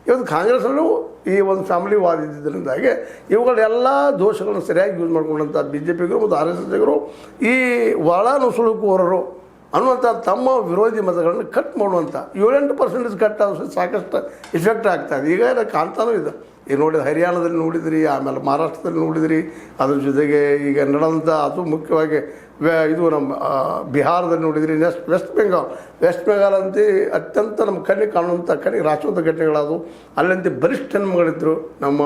ಇವತ್ತು ಕಾಂಗ್ರೆಸ್ಸಲ್ಲೂ ಈ ಒಂದು ಫ್ಯಾಮಿಲಿ ವಾದ ಇದ್ದಿದ್ದರಿಂದಾಗಿ ಇವುಗಳೆಲ್ಲ ದೋಷಗಳನ್ನು ಸರಿಯಾಗಿ ಯೂಸ್ ಮಾಡ್ಕೊಂಡಂಥ ಬಿ ಜೆ ಪಿಗರು ಮತ್ತು ಆರ್ ಎಸ್ ಎಸ್ಸಿಗರು ಈ ಒಳ ನುಸುಳುಕೋರರು ಅನ್ನುವಂಥ ತಮ್ಮ ವಿರೋಧಿ ಮತಗಳನ್ನು ಕಟ್ ಮಾಡುವಂಥ 7-8% ಕಟ್ ಆದ ಸಾಕಷ್ಟು ಇಫೆಕ್ಟ್ ಆಗ್ತಾಯಿದೆ. ಈಗ ಕಾಣ್ತಾನೂ ಇದೆ. ಈಗ ನೋಡಿದ ಹರಿಯಾಣದಲ್ಲಿ ನೋಡಿದ್ರಿ, ಆಮೇಲೆ ಮಹಾರಾಷ್ಟ್ರದಲ್ಲಿ ನೋಡಿದ್ರಿ, ಅದ್ರ ಜೊತೆಗೆ ಈಗ ನಡೆದಂಥ ಅದು ಮುಖ್ಯವಾಗಿ ಇದು ನಮ್ಮ ಬಿಹಾರದಲ್ಲಿ ನೋಡಿದ್ರಿ, ವೆಸ್ಟ್ ಬೆಂಗಾಲ್ ಅಂತ ಅತ್ಯಂತ ನಮ್ಮ ಕಣ್ಣಿಗೆ ಕಾಣುವಂಥ ಕಣ್ಣಿಗೆ ರಾಷ್ಟ್ರದ ಘಟನೆಗಳಾದವು. ಅಲ್ಲಂತೆ ಬಲಿಷ್ಠ ಹೆಣ್ಮಗಳಿದ್ದರು ನಮ್ಮ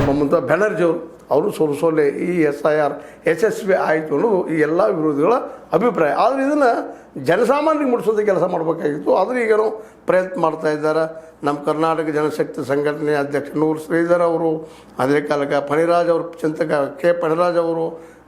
ಮಮತಾ ಬ್ಯಾನರ್ಜಿಯವರು, ಅವರು ಸೋಲೆ ಈ SIR ಯಶಸ್ವಿ ಆಯಿತು ಅನ್ನೋದು ಈ ಎಲ್ಲ ವಿರೋಧಿಗಳ ಅಭಿಪ್ರಾಯ. ಆದರೆ ಇದನ್ನು ಜನಸಾಮಾನ್ಯರಿಗೆ ಮುಟ್ಟಿಸೋದು ಕೆಲಸ ಮಾಡಬೇಕಾಗಿತ್ತು. ಆದರೆ ಈಗೇನೋ ಪ್ರಯತ್ನ ಮಾಡ್ತಾ ಇದ್ದಾರೆ. ನಮ್ಮ ಕರ್ನಾಟಕ ಜನಶಕ್ತಿ ಸಂಘಟನೆ ಅಧ್ಯಕ್ಷ ನೂರ್ ಶ್ರೀಧರ್ ಅವರು, ಅದೇ ಕಾಲಕ್ಕೆ ಫಣಿರಾಜ್ ಅವರು, ಚಿಂತಕ ಕೆ ಫಣಿರಾಜ್ ಅವರು,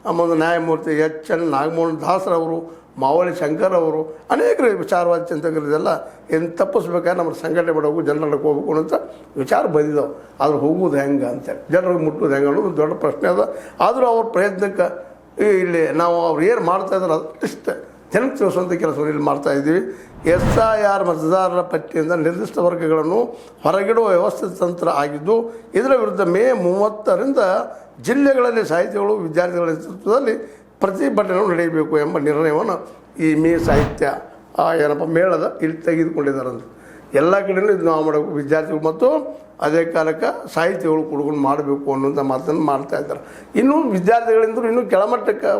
ಆಮೇಲೆ ನ್ಯಾಯಮೂರ್ತಿ HN ನಾಗಮೋಹನ್ ದಾಸರವರು, ಮಾವಳಿ ಶಂಕರ್ ಅವರು, ಅನೇಕರು ವಿಚಾರವಾದ ಚಿಂತಕರಿದೆಲ್ಲ ಏನು ತಪ್ಪಿಸ್ಬೇಕಾದ್ರೆ ನಮ್ಮ ಸಂಘಟನೆ ಮಾಡೋಕು ಜನರಿಗೆ ಹೋಗ್ಬೇಕು ಅಂತ ವಿಚಾರ ಬಂದಿದ್ದಾವೆ. ಆದ್ರೆ ಹೋಗೋದು ಹೆಂಗೆ ಅಂತೇಳಿ, ಜನರಿಗೆ ಮುಟ್ಟೋದು ಹೆಂಗೆ ಅನ್ನೋದು ದೊಡ್ಡ ಪ್ರಶ್ನೆ ಅದ. ಆದರೂ ಅವ್ರ ಪ್ರಯತ್ನಕ್ಕೆ ಇಲ್ಲಿ ನಾವು ಅವ್ರು ಏನು ಮಾಡ್ತಾಯಿದ್ದಾರೆ ಅಷ್ಟಿಷ್ಟು ಜನಕ್ಕೆ ತಿಳಿಸುವಂಥ ಕೆಲಸವನ್ನು ಇಲ್ಲಿ ಮಾಡ್ತಾಯಿದ್ದೀವಿ. SIR ಮತದಾರರ ಪಟ್ಟಿಯಿಂದ ನಿರ್ದಿಷ್ಟ ವರ್ಗಗಳನ್ನು ಹೊರಗಿಡುವ ವ್ಯವಸ್ಥಿತ ತಂತ್ರ ಆಗಿದ್ದು, ಇದರ ವಿರುದ್ಧ ಮೇ 30ರಿಂದ ಜಿಲ್ಲೆಗಳಲ್ಲಿ ಸಾಹಿತಿಗಳು ವಿದ್ಯಾರ್ಥಿಗಳ ನೇತೃತ್ವದಲ್ಲಿ ಪ್ರತಿಭಟನೆ ನಡೆಯಬೇಕು ಎಂಬ ನಿರ್ಣಯವನ್ನು ಈ ಮೇ ಸಾಹಿತ್ಯ ಏನಪ್ಪ ಮೇಳದ ಇಲ್ಲಿ ತೆಗೆದುಕೊಂಡಿದ್ದಾರಂತ. ಎಲ್ಲ ಕಡೆಯೂ ಇದು ನಾವು ಮಾಡಬೇಕು, ವಿದ್ಯಾರ್ಥಿಗಳು ಮತ್ತು ಅದೇ ಕಾಲಕ್ಕೆ ಸಾಹಿತಿಗಳು ಕುಡ್ಕೊಂಡು ಮಾಡಬೇಕು ಅನ್ನೋಂಥ ಮಾತನ್ನು ಮಾಡ್ತಾಯಿದ್ದಾರೆ. ಇನ್ನೂ ವಿದ್ಯಾರ್ಥಿಗಳಿಂದ ಇನ್ನೂ ಕೆಳಮಟ್ಟಕ್ಕೆ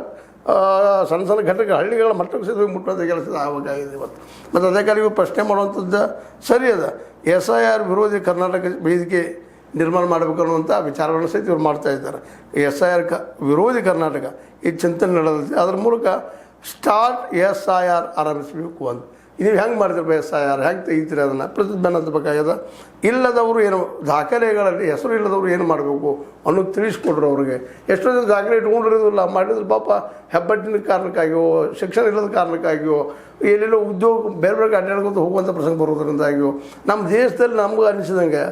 ಸಣ್ಣ ಸಣ್ಣ ಘಟಕ ಹಳ್ಳಿಗಳ ಮಟ್ಟಕ್ಕೆ ಸಹ ಮುಟ್ಟುವಂಥ ಕೆಲಸ ಆಗಬೇಕಾಗಿದೆ ಇವತ್ತು. ಮತ್ತು ಅದೇ ಕಾಲಕ್ಕೆ ಪ್ರಶ್ನೆ ಮಾಡುವಂಥದ್ದು ಸರಿ ಅದ. SIR ವಿರೋಧಿ ಕರ್ನಾಟಕ ವೇದಿಕೆ ನಿರ್ಮಾಣ ಮಾಡಬೇಕು ಅನ್ನುವಂಥ ವಿಚಾರಗಳನ್ನು ಸಹಿತ ಇವ್ರು ಮಾಡ್ತಾಯಿದ್ದಾರೆ. SIR ವಿರೋಧಿ ಕರ್ನಾಟಕ ಈ ಚಿಂತನೆ ನಡೆದಿದೆ. ಅದರ ಮೂಲಕ ಸ್ಟಾರ್ಟ್ SIR ಆರಂಭಿಸಬೇಕು ಅಂತ. ನೀವು ಹೆಂಗೆ ಮಾಡ್ತೀರಪ್ಪ SIR ಹೆಂಗೆ ತೆಗಿತೀರಿ ಅದನ್ನು ಪ್ರತಿಜ್ಞಾನ ಹಚ್ಚಬೇಕಾಗ್ಯದ. ಇಲ್ಲದವರು ಏನು ದಾಖಲೆಗಳಲ್ಲಿ ಹೆಸರು ಇಲ್ಲದವರು ಏನು ಮಾಡಬೇಕು ಅನ್ನೋದು ತಿಳಿಸ್ಕೊಡ್ರು ಅವ್ರಿಗೆ. ಎಷ್ಟೋ ಜನ ದಾಖಲೆ ಇಟ್ಕೊಂಡಿರೋದಿಲ್ಲ, ಮಾಡಿದ್ರು ಪಾಪ ಹೆಬ್ಬಟ್ಟಿನ ಕಾರಣಕ್ಕಾಗಿಯೋ, ಶಿಕ್ಷಣ ಇಲ್ಲದ ಕಾರಣಕ್ಕಾಗಿಯೋ, ಎಲ್ಲೆಲ್ಲೋ ಉದ್ಯೋಗ ಬೇರೆ ಬೇರೆ ಅಡ್ಡಾಡ್ಕೊತ ಹೋಗುವಂಥ ಪ್ರಸಂಗ ಬರೋದ್ರಿಂದಾಗಿಯೋ ನಮ್ಮ ದೇಶದಲ್ಲಿ ನಮ್ಗೆ ಅನಿಸಿದಂಗೆ